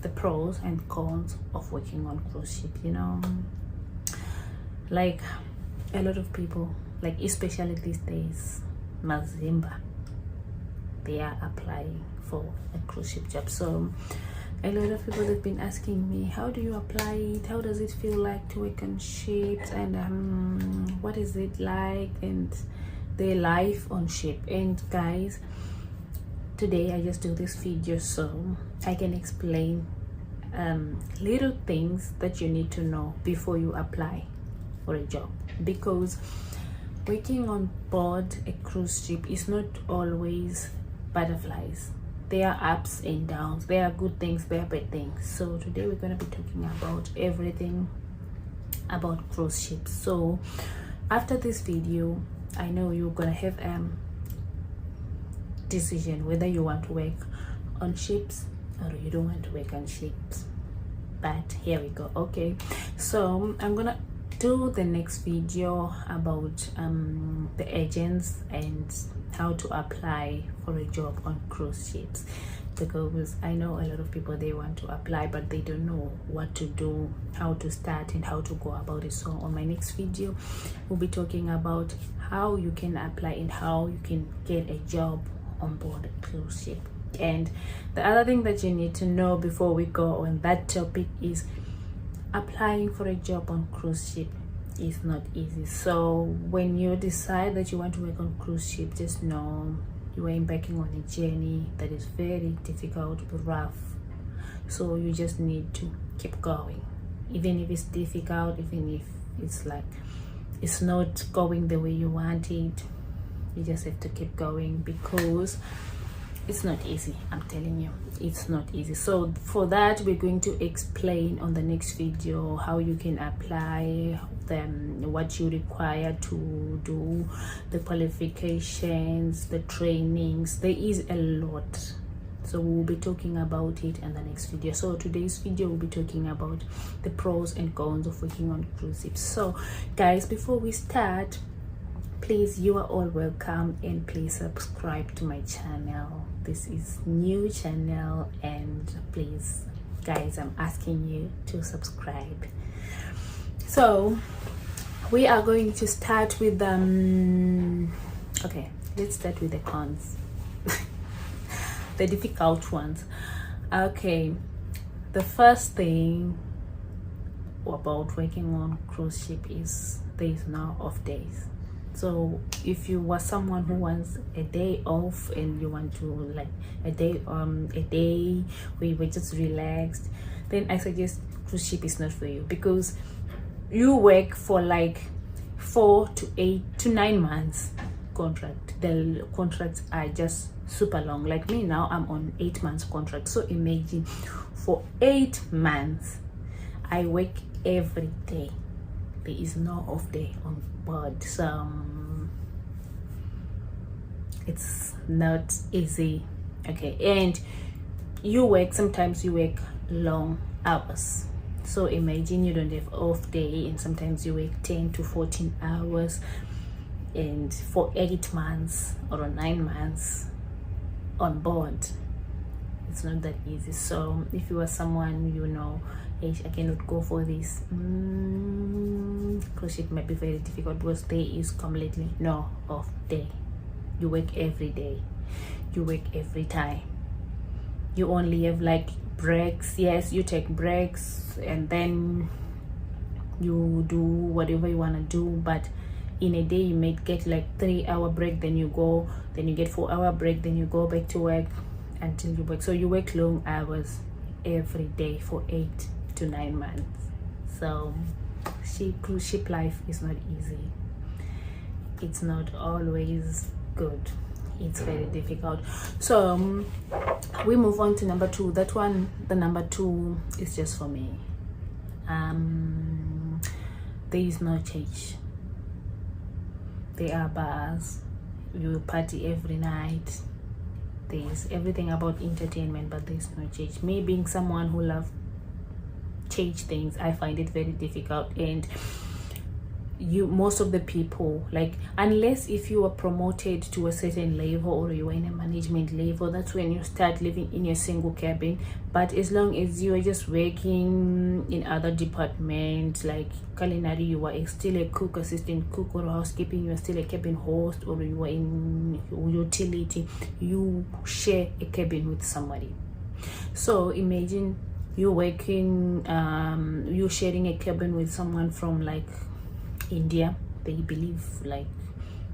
the pros and cons of working on cruise ship. You know, like a lot of people, like especially these days, Mazimba, they are applying for a cruise ship job. So a lot of people have been asking me, how do you apply it, how does it feel like to work on ships, and what is it like, and their life on ship. And guys, today I just do this video so I can explain little things that you need to know before you apply for a job, because working on board a cruise ship is not always butterflies. There are ups and downs, there are good things, there are bad things. So today we're going to be talking about everything about cruise ships. So after this video, I know you're going to have decision whether you want to work on ships or you don't want to work on ships. But here we go. Okay, so I'm gonna do the next video about the agents and how to apply for a job on cruise ships, because I know a lot of people, they want to apply but they don't know what to do, how to start and how to go about it. So on my next video we'll be talking about how you can apply and how you can get a job on board a cruise ship. And the other thing that you need to know before we go on that topic is applying for a job on cruise ship is not easy. So when you decide that you want to work on cruise ship, just know you are embarking on a journey that is very difficult, rough. So you just need to keep going, even if it's difficult, even if it's like it's not going the way you want it. You just have to keep going, because it's not easy. I'm telling you, it's not easy. So for that, we're going to explain on the next video how you can apply them, what you require to do, the qualifications, the trainings. There is a lot, so we'll be talking about it in the next video. So today's video will be talking about the pros and cons of working on cruise ships. So guys, before we start, please, you are all welcome, and please subscribe to my channel. This is new channel, and please guys, I'm asking you to subscribe. So we are going to start with okay, let's start with the cons. The difficult ones. Okay, the first thing about working on cruise ship is there is no off days. So if you were someone who wants a day off and you want to like a day where you were just relaxed, then I suggest cruise ship is not for you, because you work for like 4 to 8 to 9 months contract. The contracts are just super long. Like me now, I'm on 8 months contract. So imagine for 8 months I work every day. There is no off day on board. So it's not easy. Okay, and you work, sometimes you work long hours. So imagine you don't have off day, and sometimes you work 10 to 14 hours, and for 8 months or 9 months on board, it's not that easy. So if you are someone, you know, I cannot go for this, cruise ship might be very difficult, because there is completely no off day. You work every day, you work every time. You only have like breaks. Yes, you take breaks and then you do whatever you want to do, but in a day you may get like 3-hour break, then you go, then you get 4-hour break, then you go back to work until you work. So you work long hours every day for 8 to 9 months. So cruise ship life is not easy. It's not always good. It's very difficult. So we move on to number 2. That one, the number 2 is just for me. There is no change. There are bars, you party every night. There's everything about entertainment, but there's no change. Me being someone who loves change things, I find it very difficult. And most of the people, like, unless if you are promoted to a certain level or you are in a management level, that's when you start living in your single cabin. But as long as you are just working in other departments like culinary, you are still a cook, assistant cook, or housekeeping, you are still a cabin host, or you are in utility, you share a cabin with somebody. So imagine you're working, you're sharing a cabin with someone from like India. They believe, like,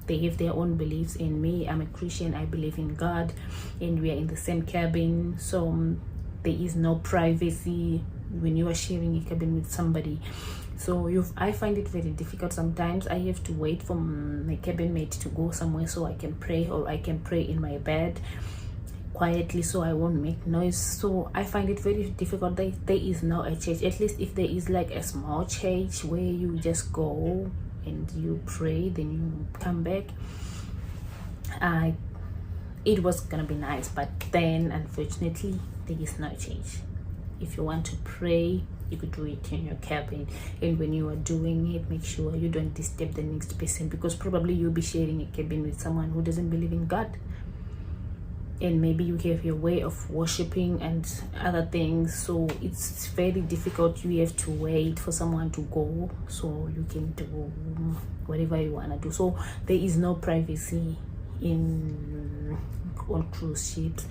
they have their own beliefs. In me, I'm a Christian, I believe in God, and we are in the same cabin. So there is no privacy when you are sharing a cabin with somebody. So I find it very difficult. Sometimes I have to wait for my cabin mate to go somewhere so I can pray, or I can pray in my bed quietly so I won't make noise. So I find it very difficult. There is now a church, at least if there is like a small church where you just go and you pray, then you come back. It was gonna be nice, but then unfortunately there is no church. If you want to pray, you could do it in your cabin, and when you are doing it, make sure you don't disturb the next person, because probably you'll be sharing a cabin with someone who doesn't believe in God, and maybe you have your way of worshiping and other things. So it's very difficult. You have to wait for someone to go so you can do whatever you want to do. So there is no privacy on cruise ships.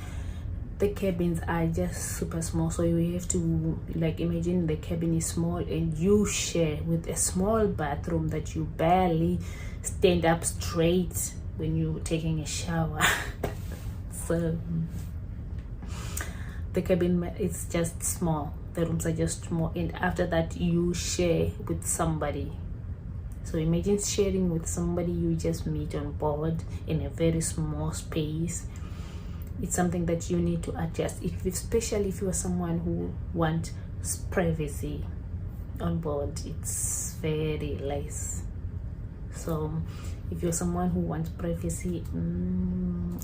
The cabins are just super small, so you have to, like, imagine the cabin is small and you share with a small bathroom that you barely stand up straight when you're taking a shower. So the cabin is just small, the rooms are just small, and after that you share with somebody. So imagine sharing with somebody you just meet on board in a very small space. It's something that you need to adjust, especially if you are someone who wants privacy on board. It's very less. So if you're someone who wants privacy,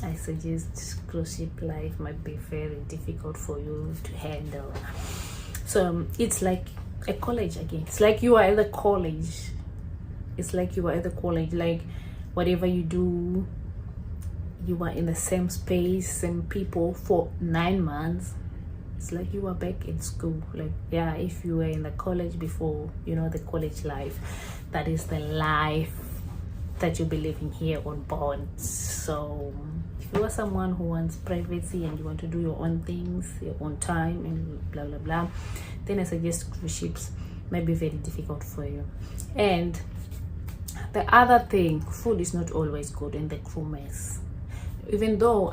I suggest cruise ship life might be very difficult for you to handle. So it's like a college again. It's like you are at the college. Like, whatever you do, you are in the same space, same people for 9 months. It's like you are back in school. Like, yeah, if you were in the college before, you know, the college life, that is the life that you'll be living here on board. So if you are someone who wants privacy and you want to do your own things, your own time, and blah blah blah, then I suggest cruise ships might be very difficult for you. And the other thing, food is not always good in the crew mess. Even though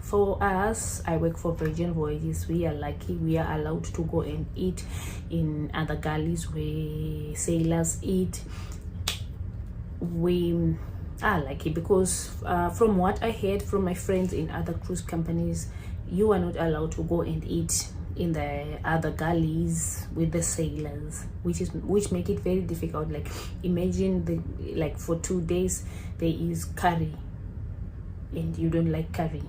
for us, I work for Virgin Voyages, we are lucky, we are allowed to go and eat in other galleys where sailors eat. We are lucky because from what I heard from my friends in other cruise companies, you are not allowed to go and eat in the other galleys with the sailors, which make it very difficult. Like, imagine like for 2 days there is curry and you don't like curry.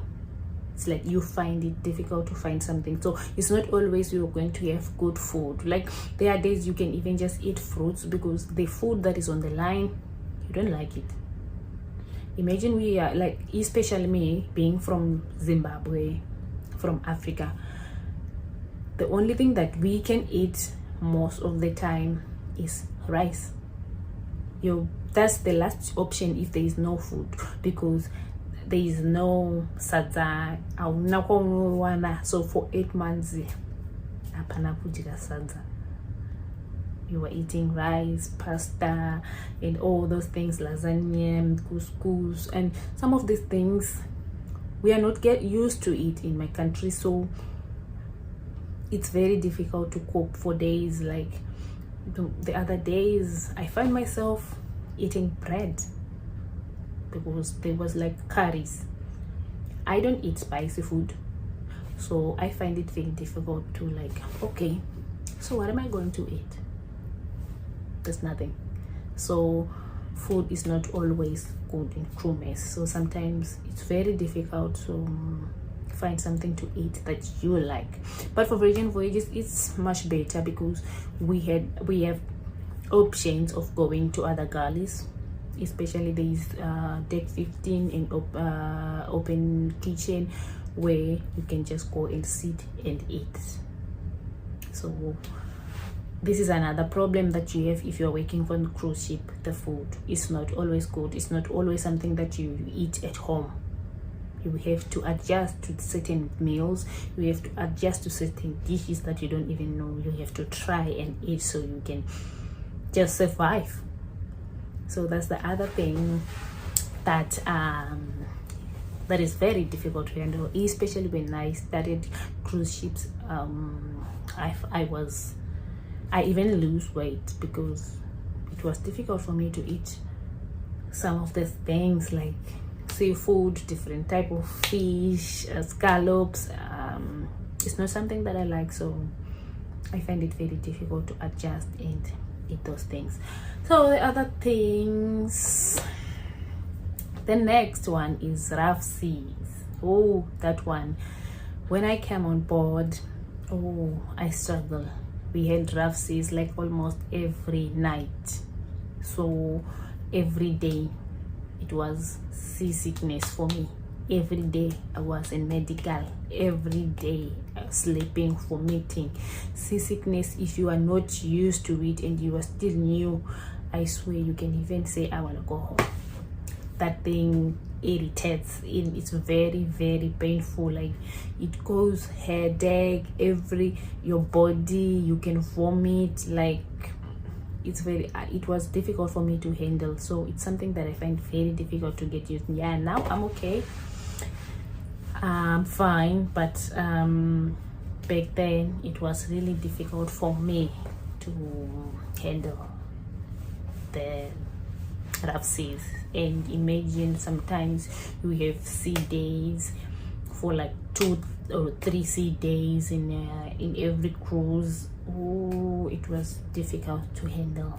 It's like you find it difficult to find something. So it's not always you're going to have good food. Like, there are days you can even just eat fruits because the food that is on the line, you don't like it. Imagine we are like, especially me being from Zimbabwe, from Africa, the only thing that we can eat most of the time is rice. That's the last option if there is no food, because there is no sadza. So for 8 months, sadza. You were eating rice, pasta, and all those things, lasagna, couscous, and some of these things we are not used to it in my country. So it's very difficult to cope for days. Like the other days, I find myself eating bread because there was like curries. I don't eat spicy food, so I find it very difficult to, like, okay, so what am I going to eat? There's nothing. So food is not always good in crew mess, so sometimes it's very difficult to find something to eat that you like. But for Virgin Voyages, it's much better because we have options of going to other gullies, especially there is deck 15 and open kitchen where you can just go and sit and eat. So this is another problem that you have if you're working for a cruise ship. The food is not always good. It's not always something that you eat at home. You have to adjust to certain meals. You have to adjust to certain dishes that you don't even know. You have to try and eat so you can just survive. So that's the other thing that that is very difficult to handle, especially when I started cruise ships. I even lose weight because it was difficult for me to eat some of the things like seafood, different type of fish, scallops. It's not something that I like, so I find it very difficult to adjust and eat those things. So the other things, the next one is rough seas. Oh, that one, when I came on board, oh, I struggled. We had rough seas like almost every night. So every day it was seasickness for me. Every day I was in medical. Every day sleeping, vomiting. Seasickness, if you are not used to it and you are still new, I swear you can even say, I want to go home. That thing irritates. It's very, very painful. Like it goes headache, your body, you can vomit. Like it was difficult for me to handle. So it's something that I find very difficult to get used to. Yeah, now I'm okay, I'm fine, but back then it was really difficult for me to handle the rough seas. And imagine sometimes you have sea days for like 2 or 3 sea days in every cruise. Oh, it was difficult to handle.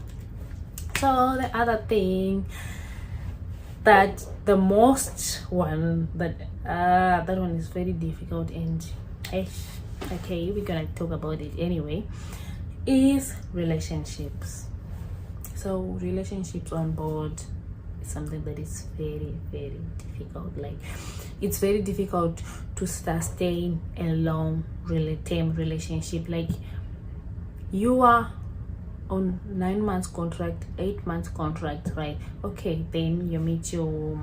So the other thing that the most one that one is very difficult, and okay, we're gonna talk about it anyway, is relationships. So relationships on board is something that is very, very difficult. Like it's very difficult to sustain a long term relationship. Like you are on 9 months contract, 8 months contract, right? Okay, then you meet your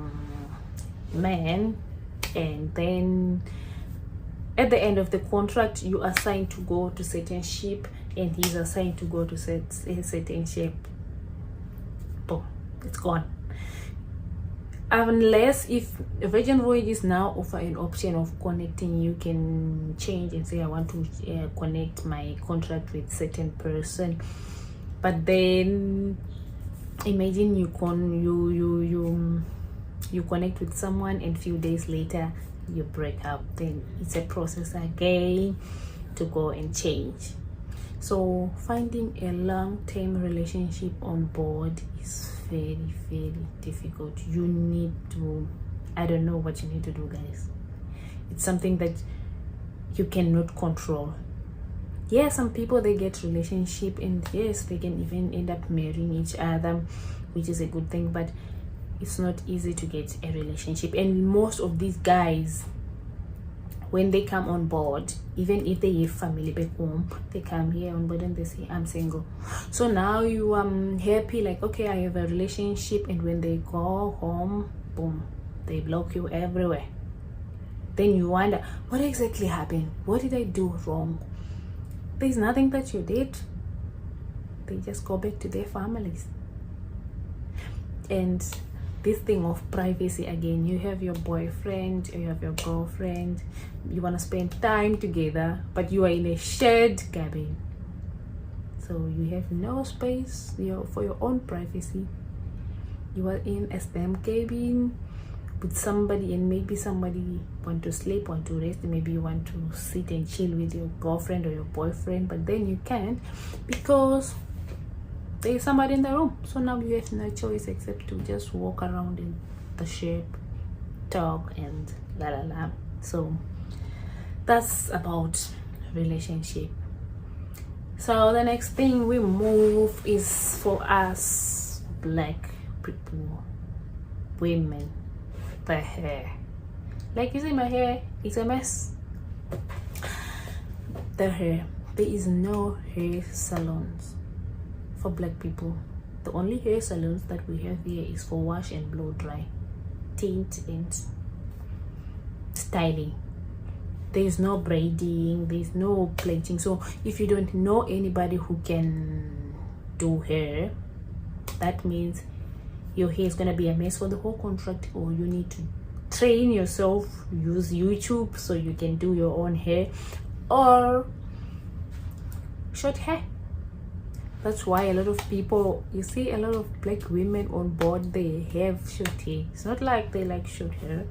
man, and then at the end of the contract you are assigned to go to certain ship and he's assigned to go to certain ship. Boom, it's gone. Unless if Virgin Voyages now offer an option of connecting, you can change and say I want to connect my contract with certain person. But then imagine you connect with someone and few days later you break up. Then it's a process again to go and change. So finding a long-term relationship on board is very, very difficult. You need to, I don't know what you need to do, guys. It's something that you cannot control. Yeah, some people, they get relationship, and yes, they can even end up marrying each other, which is a good thing, but it's not easy to get a relationship. And most of these guys, when they come on board, even if they have family back home, they come here on board and they say, I'm single. So now you happy, like, okay, I have a relationship, and when they go home, boom, they block you everywhere. Then you wonder, what exactly happened? What did I do wrong? There's nothing that you did. They just go back to their families. And this thing of privacy again, you have your boyfriend, you have your girlfriend, you want to spend time together, but you are in a shared cabin, so you have no space for your own privacy. You are in a same cabin with somebody, and maybe somebody want to sleep, want to rest, maybe you want to sit and chill with your girlfriend or your boyfriend, but then you can't because there is somebody in the room. So now you have no choice except to just walk around in the ship, talk, and la la la. So that's about relationship. So the next thing we move is for us black people, women, the hair. Like you see my hair, it's a mess. The hair, there is no hair salons for black people. The only hair salons that we have here is for wash and blow dry, tint and styling. There's no braiding, there's no plaiting. So if you don't know anybody who can do hair, that means your hair is gonna be a mess for the whole contract, or you need to train yourself, use YouTube so you can do your own hair, or short hair. That's why a lot of people, you see a lot of black women on board, they have short hair. It's not like they like short hair,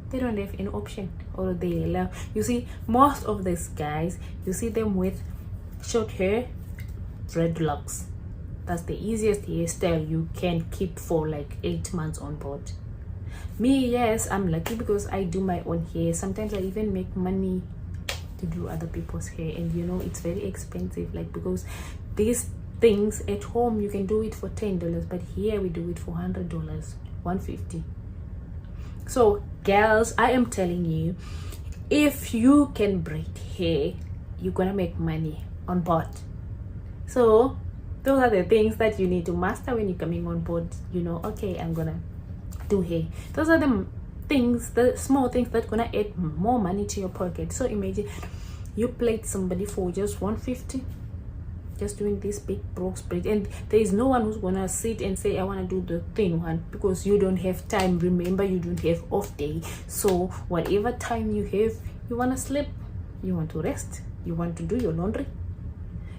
they don't have any option, or they love, you see most of these guys, you see them with short hair, dreadlocks. That's the easiest hairstyle you can keep for like 8 months on board. Me, yes, I'm lucky because I do my own hair. Sometimes I even make money to do other people's hair, and you know it's very expensive, like because these things at home you can do it for $10, but here we do it for $100, $150. So girls, I am telling you, if you can braid hair, you're gonna make money on board. So those are the things that you need to master when you're coming on board. You know, okay, I'm gonna do hair. Those are the things, the small things that gonna add more money to your pocket. So imagine you played somebody for just $150, just doing this big broke spread, and there is no one who's gonna sit and say I want to do the thin one, because you don't have time. Remember, you don't have off day, so whatever time you have, you want to sleep, you want to rest, you want to do your laundry,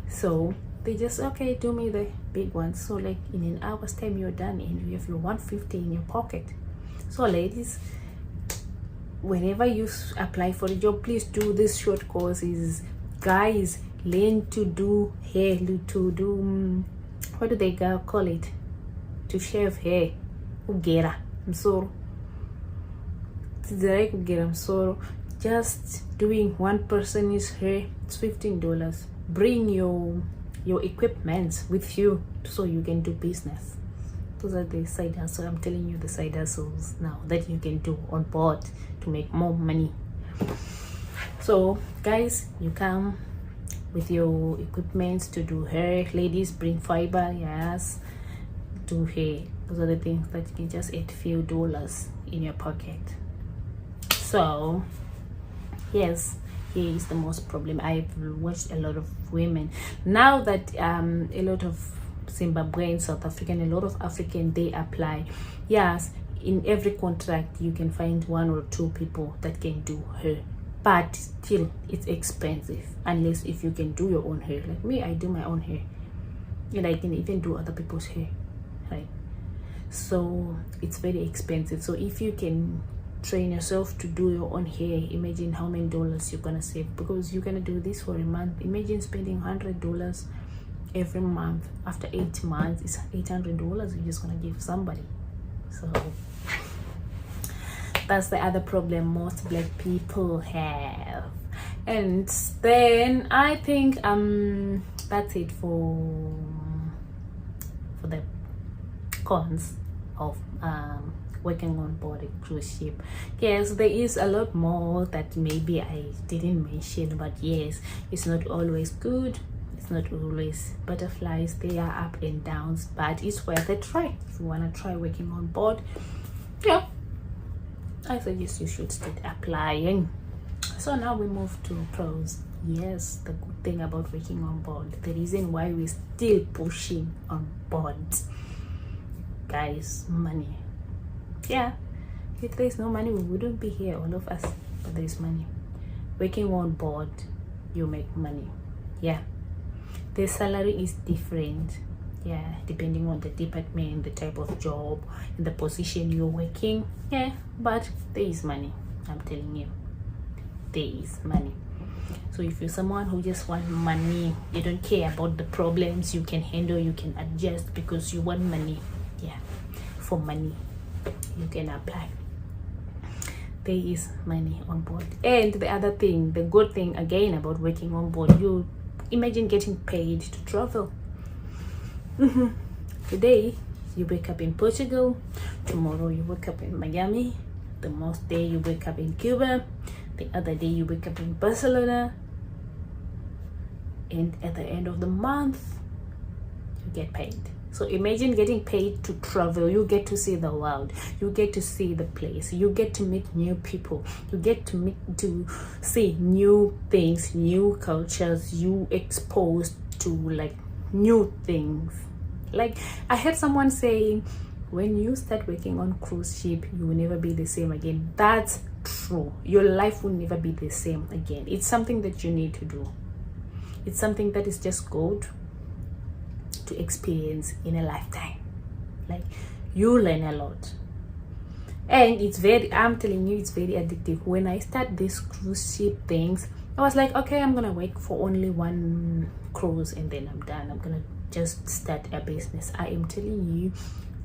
so they just, okay, do me the big one. So like in an hour's time you're done and you have your $150 in your pocket. So ladies, whenever you apply for a job, please do this short courses. Guys, learn to do hair, to do what do they call it, to shave hair. Ugera, I'm sorry, I'm sorry. Just doing one person's hair, it's $15. Bring your equipment with you so you can do business. Those are the side hustles. I'm telling you the side hustles now that you can do on board to make more money. So guys, you come with your equipment to do hair. Ladies, bring fiber, yes, do hair. Those are the things that you can just add few dollars in your pocket. So yes, here is the most problem. I've watched a lot of women now that a lot of Zimbabwean, South African, a lot of African, they apply. Yes, in every contract you can find 1 or 2 people that can do hair, but still it's expensive unless if you can do your own hair. Like me, I do my own hair, and I can even do other people's hair, right? So it's very expensive. So if you can train yourself to do your own hair, imagine how many dollars you're gonna save, because you're gonna do this for a month. Imagine spending $100 every month. After 8 months, it's $800 you're just gonna give somebody. So that's the other problem most black people have. And then I think that's it for the cons of working on board a cruise ship. Yes, there is a lot more that maybe I didn't mention, but yes, it's not always good, it's not always butterflies, they are up and downs, but it's worth a try. If you want to try working on board, yeah, I suggest you should start applying. So now we move to pros. Yes, the good thing about working on board, the reason why we're still pushing on board, guys, money. Yeah, if there's no money we wouldn't be here, all of us, but there's money. Working on board, you make money. Yeah, the salary is different, yeah, depending on the department, the type of job, and the position you're working. Yeah, but there is money. I'm telling you, there is money. So if you're someone who just want money, you don't care about the problems, you can handle, you can adjust because you want money. Yeah, for money you can apply. There is money on board. And the other thing, the good thing again about working on board, you Imagine getting paid to travel. Today you wake up in Portugal, tomorrow you wake up in Miami, the next day you wake up in Cuba, the other day you wake up in Barcelona, and at the end of the month you get paid. So imagine getting paid to travel. You get to see the world, you get to see the place, you get to meet new people, you get to see new things, new cultures, you exposed to like new things. Like I heard someone saying, when you start working on cruise ship, you will never be the same again. That's true. Your life will never be the same again. It's something that you need to do. It's something that is just good to experience in a lifetime. Like you learn a lot, and it's very, I'm telling you, it's very addictive. When I start these cruise ship things, I was like, okay, I'm gonna work for only one cruise and then I'm done. I'm gonna just start a business. I am telling you,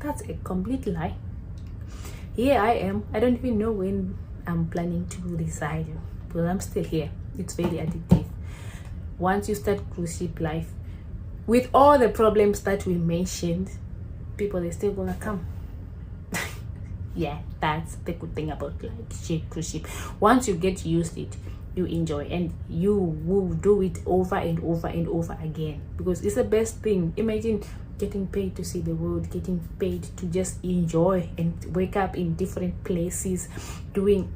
that's a complete lie. Here I am. I don't even know when I'm planning to reside, but I'm still here. It's very addictive. Once you start cruise ship life, with all the problems that we mentioned, people are still gonna come. Yeah, that's the good thing about like cruise ship. Once you get used to it, you enjoy, and you will do it over and over and over again, because it's the best thing. Imagine getting paid to see the world, getting paid to just enjoy and wake up in different places, doing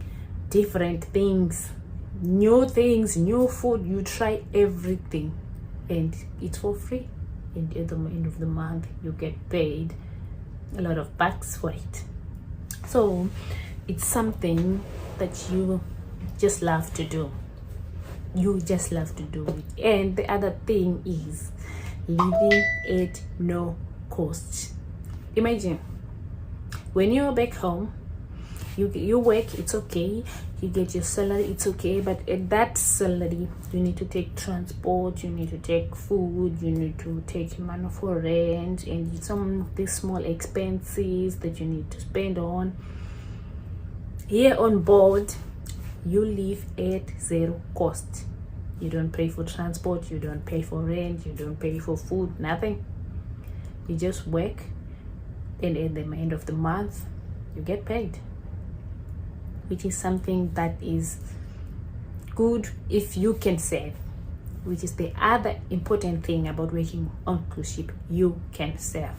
different things, new food. You try everything, and it's for free, and at the end of the month you get paid a lot of bucks for it. So it's something that you just love to do. You just love to do it. And the other thing is living at no cost. Imagine when you're back home, you work, it's okay, you get your salary, it's okay, but at that salary you need to take transport, you need to take food, you need to take money for rent, and some of these small expenses that you need to spend on. Here on board, you live at zero cost. You don't pay for transport, you don't pay for rent, you don't pay for food, nothing. You just work, and at the end of the month you get paid, which is something that is good if you can save, which is the other important thing about working on cruise ship. You can save.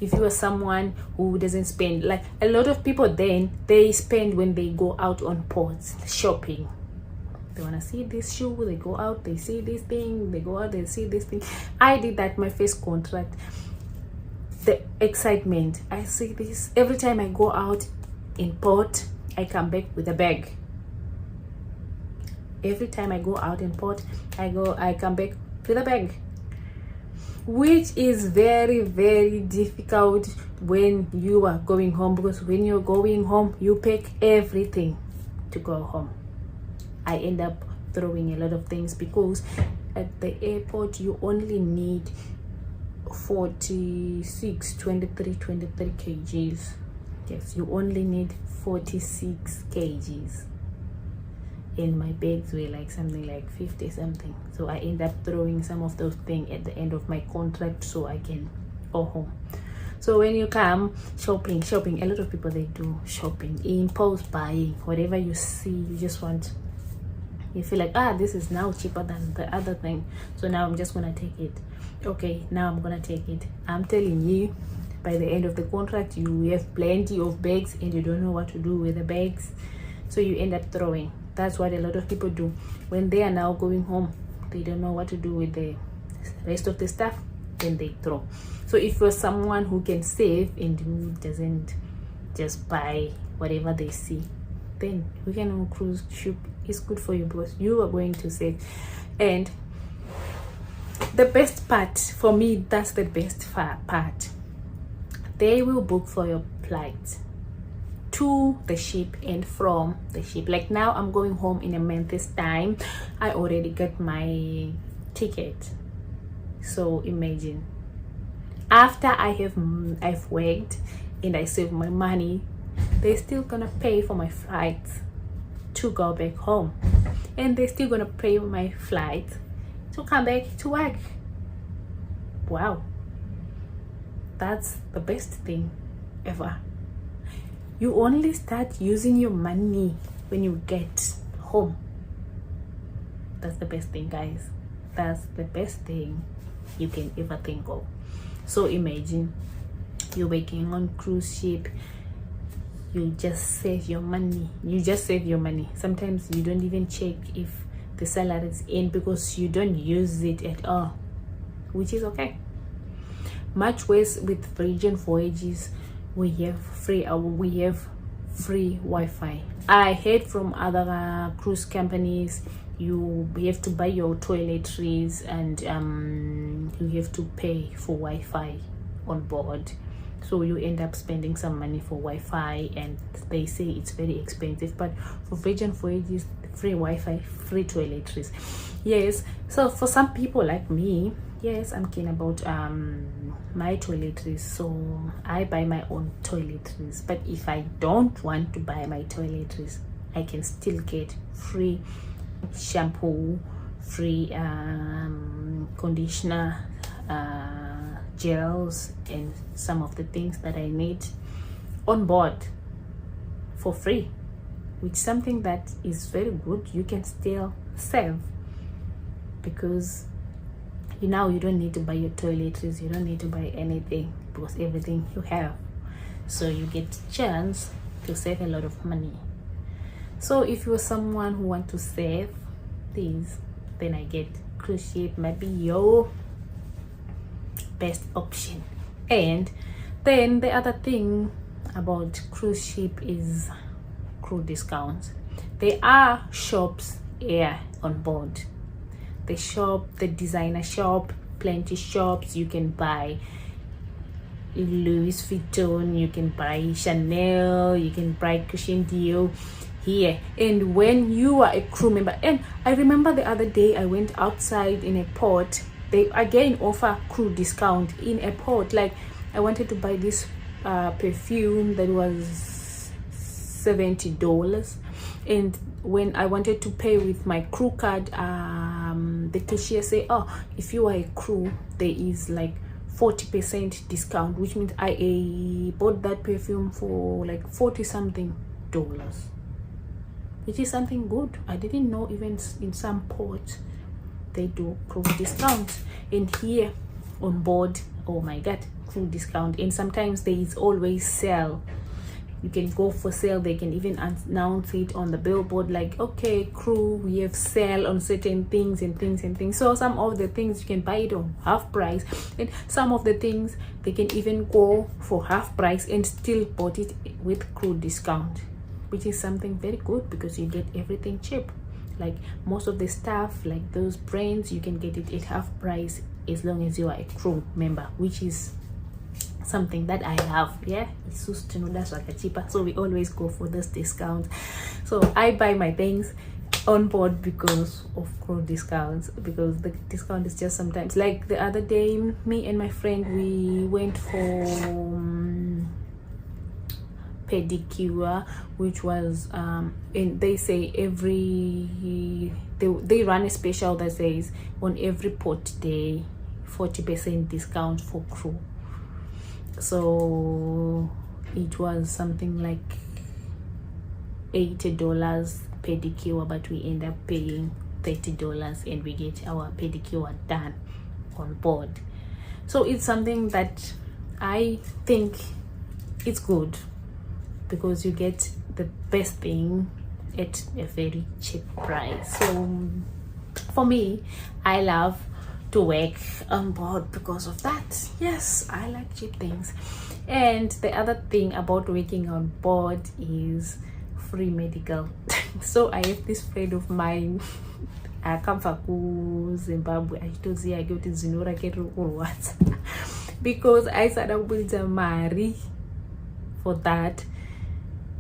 If you are someone who doesn't spend, like a lot of people, then they spend when they go out on ports shopping. They want to see this shoe, they go out, they see this thing, they go out, they see this thing. I did that my first contract. The excitement, I see this every time I go out in port, I come back with a bag. Every time I go out in port, I come back with a bag, which is very, very difficult when you are going home, because when you're going home, you pack everything to go home. I end up throwing a lot of things, because at the airport you only need 23 kgs. Yes, you only need 46 kgs, and my bags were like something like 50 something. So I end up throwing some of those things at the end of my contract so I can go home. So when you come shopping, a lot of people, they do shopping, impulse buying, whatever you see, you just want, you feel like, this is now cheaper than the other thing, so now I'm just gonna take it. Okay, now I'm gonna take it. I'm telling you, by the end of the contract, you have plenty of bags and you don't know what to do with the bags, so you end up throwing. That's what a lot of people do when they are now going home. They don't know what to do with the rest of the stuff, then they throw. So if you're someone who can save and who doesn't just buy whatever they see, then weekend on cruise ship is good for you, because you are going to save. And the best part for me, that's the best part, they will book for your flight to the ship and from the ship. Like now I'm going home in a month's time. I already got my ticket. So imagine, after I've worked and I save my money, they're still gonna pay for my flight to go back home, and they're still gonna pay my flight to come back to work. Wow, that's the best thing ever. You only start using your money when you get home. That's the best thing, guys. That's the best thing you can ever think of. So imagine you're working on cruise ship, you just save your money. Sometimes you don't even check if the salary is in because you don't use it at all, which is okay. Much worse with Virgin Voyages, we have free Wi-Fi. I heard from other cruise companies you have to buy your toiletries and you have to pay for Wi-Fi on board, so you end up spending some money for Wi-Fi, and they say it's very expensive. But for Virgin Voyages, free Wi-Fi, free toiletries. Yes, so for some people like me, yes, I'm keen about my toiletries, so I buy my own toiletries. But if I don't want to buy my toiletries, I can still get free shampoo, free conditioner, gels, and some of the things that I need on board for free, which is something that is very good. You can still save, because you don't need to buy your toiletries, you don't need to buy anything, because everything you have. So you get a chance to save a lot of money. So if you're someone who want to save things, then I get cruise ship might be your best option. And then the other thing about cruise ship is crew discounts. There are shops here on board. The shop, the designer shop, plenty shops. You can buy Louis Vuitton, you can buy Chanel, you can buy Christian Dior here. And when you are a crew member, and I remember the other day I went outside in a port, they again offer crew discount in a port. Like I wanted to buy this perfume that was $70, and when I wanted to pay with my crew card, the cashier say, oh, if you are a crew, there is like 40% discount, which means I bought that perfume for like 40 something dollars, which is something good. I didn't know even in some ports they do crew discount. And here on board, oh my god, crew discount. And sometimes there is always sale. You can go for sale. They can even announce it on the billboard, like, okay, crew, we have sale on certain things and things. So some of the things you can buy it on half price, and some of the things they can even go for half price and still bought it with crew discount, which is something very good because you get everything cheap. Like most of the stuff, like those brands, you can get it at half price as long as you are a crew member, which is something that I have. Yeah, it's just to know that's like cheaper, so we always go for this discount. So I buy my things on board because of crew discounts, because the discount is just sometimes, like the other day, me and my friend, we went for pedicure, which was and they say they run a special that says on every port day 40% discount for crew. So it was something like $80 pedicure, but we end up paying $30 and we get our pedicure done on board. So it's something that I think it's good because you get the best thing at a very cheap price. So for me, I love to work on board because of that. Yes, I like cheap things. And the other thing about working on board is free medical. So I have this friend of mine, I come from Zimbabwe. I told you I go to Zinura what because I started with a Mari for that.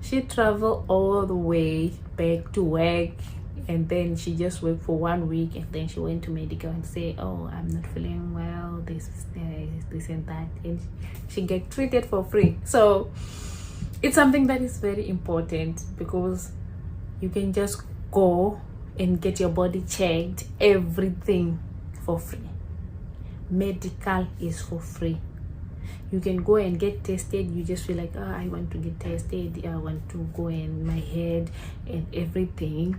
She traveled all the way back to work, and then she just worked for 1 week, and then she went to medical and say, oh, I'm not feeling well, this and that, and she get treated for free. So it's something that is very important because you can just go and get your body checked, everything for free. Medical is for free. You can go and get tested. You just feel like, I want to get tested, I want to go in my head and everything.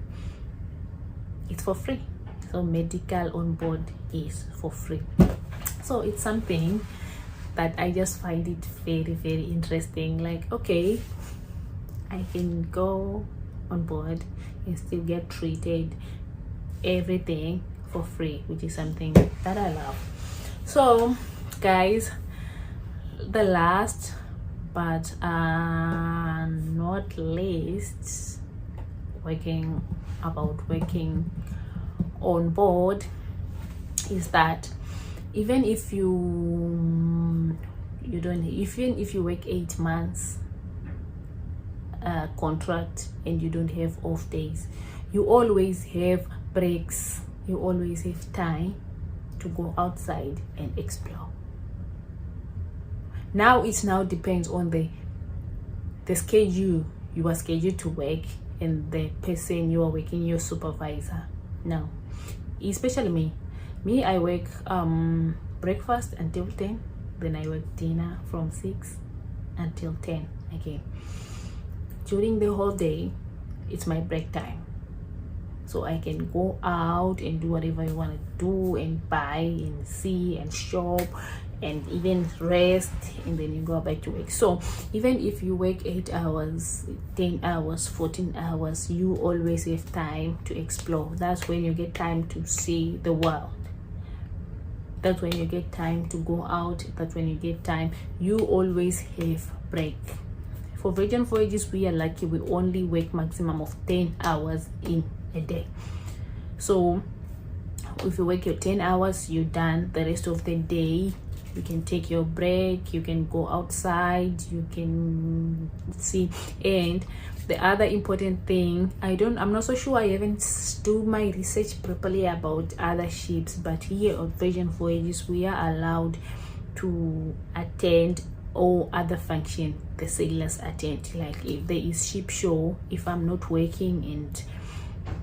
It's for free. So medical on board is for free. So it's something that I just find it very, very interesting. Like, okay, I can go on board and still get treated, everything for free, which is something that I love. So guys, the last but not least, working on board, is that even if you work 8 months contract and you don't have off days, you always have breaks, you always have time to go outside and explore. Now it depends on the schedule you are scheduled to work and the person you are working, your supervisor. Now, especially me, I work breakfast until 10, then I work dinner from 6 until 10 again. During the whole day, it's my break time, so I can go out and do whatever I want to do and buy and see and shop and even rest, and then you go back to work. So even if you work 8 hours, 10 hours, 14 hours, you always have time to explore. That's when you get time to see the world. That's when you get time to go out. That's when you get time. You always have break. For Virgin Voyages, we are lucky. We only work maximum of 10 hours in a day. So if you work your 10 hours, you're done. The rest of the day, you can take your break, you can go outside, you can see. And the other important thing, I'm not so sure, I haven't do my research properly about other ships, but here on Virgin Voyages, we are allowed to attend all other function the sailors attend. Like if there is ship show, if I'm not working and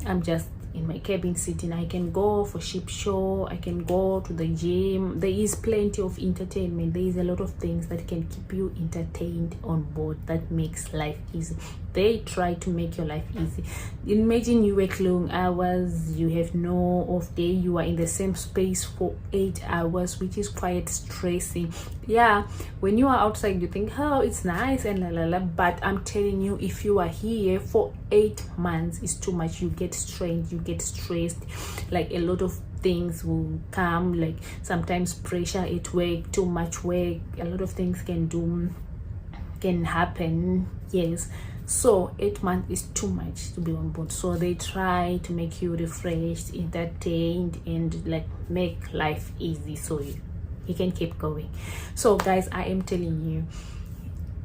I'm just in my cabin sitting, I can go for ship show, I can go to the gym. There is plenty of entertainment. There is a lot of things that can keep you entertained on board, that makes life easy. They try to make your life easy. Imagine you work long hours, you have no off day, you are in the same space for 8 hours, which is quite stressing. Yeah, when you are outside you think, oh, it's nice and la la la, but I'm telling you, if you are here for 8 months, it's too much. You get strained, you get stressed, like a lot of things will come, like sometimes pressure at work, too much work, a lot of things can happen. Yes, so 8 months is too much to be on board. So they try to make you refreshed, entertained, and like make life easy so you can keep going. So guys, I am telling you,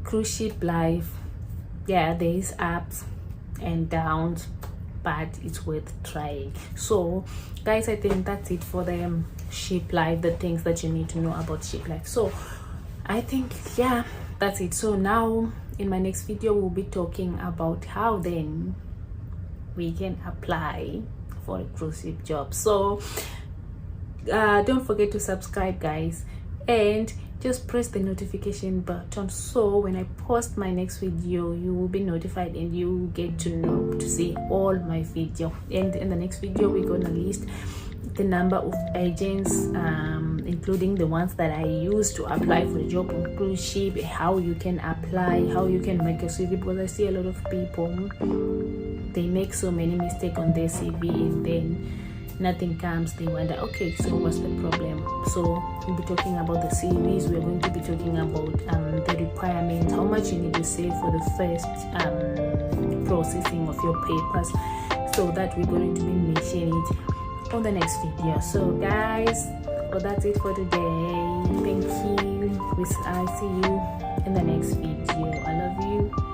cruise ship life, yeah, there is ups and downs, but it's worth trying. So guys, I think that's it for the ship life, the things that you need to know about ship life. So I think, yeah, that's it. So now in my next video, we'll be talking about how then we can apply for a cruise ship job. So don't forget to subscribe, guys, and just press the notification button, so when I post my next video, you will be notified and you will get to know to see all my video. And in the next video, we're gonna list the number of agents, including the ones that I use to apply for a job on cruise ship, how you can apply, how you can make a CV, because I see a lot of people, they make so many mistakes on their CV and then nothing comes. They wonder, okay, so what's the problem? So we'll be talking about the CVs. We're going to be talking about the requirements, how much you need to save for the first processing of your papers, so that we're going to be mentioning it on the next video. So guys, well, that's it for today. Thank you. I'll see you in the next video. I love you.